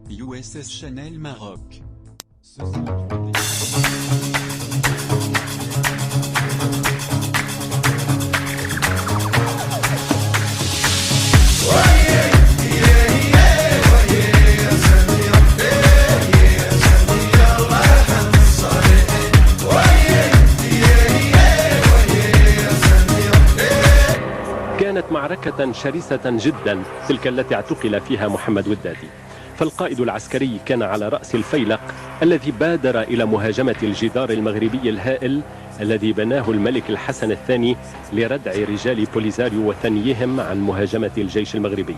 USS Chanel Maroc. كانت معركة شرسة جدا تلك التي اعتقل فيها محمد ودادي، فالقائد العسكري كان على رأس الفيلق الذي بادر إلى مهاجمة الجدار المغربي الهائل الذي بناه الملك الحسن الثاني لردع رجال بوليزاريو وثنيهم عن مهاجمة الجيش المغربي.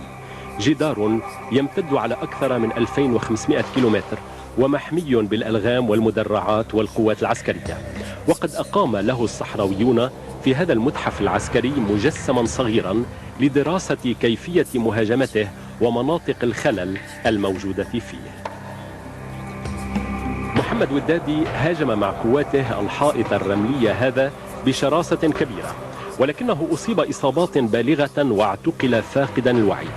جدار يمتد على أكثر من 2500 كيلومتر ومحمي بالألغام والمدرعات والقوات العسكرية، وقد أقام له الصحراويون في هذا المتحف العسكري مجسما صغيرا لدراسة كيفية مهاجمته ومناطق الخلل الموجودة فيه. محمد ودادي هاجم مع قواته الحائط الرملي هذا بشراسة كبيرة، ولكنه أصيب إصابات بالغة واعتقل فاقدا الوعي.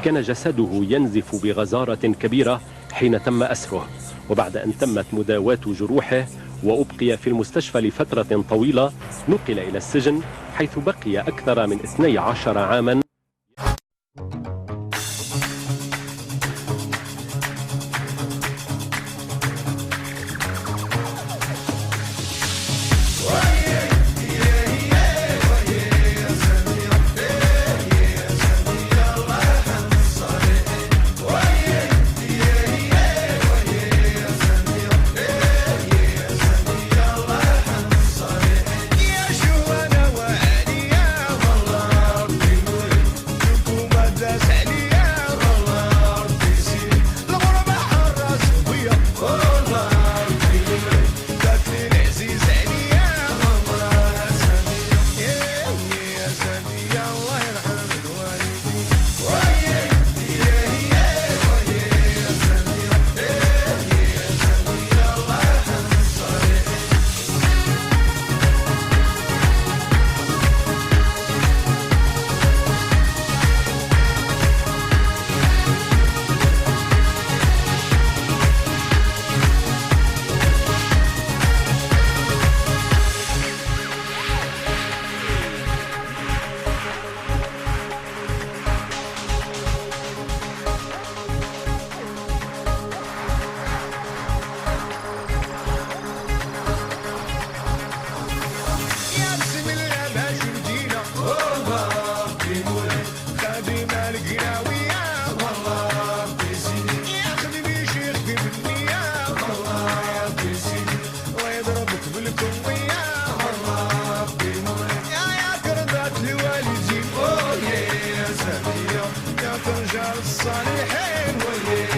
كان جسده ينزف بغزارة كبيرة حين تم أسره، وبعد أن تمت مداواة جروحه وأبقي في المستشفى لفترة طويلة نقل إلى السجن، حيث بقي أكثر من 12 عاما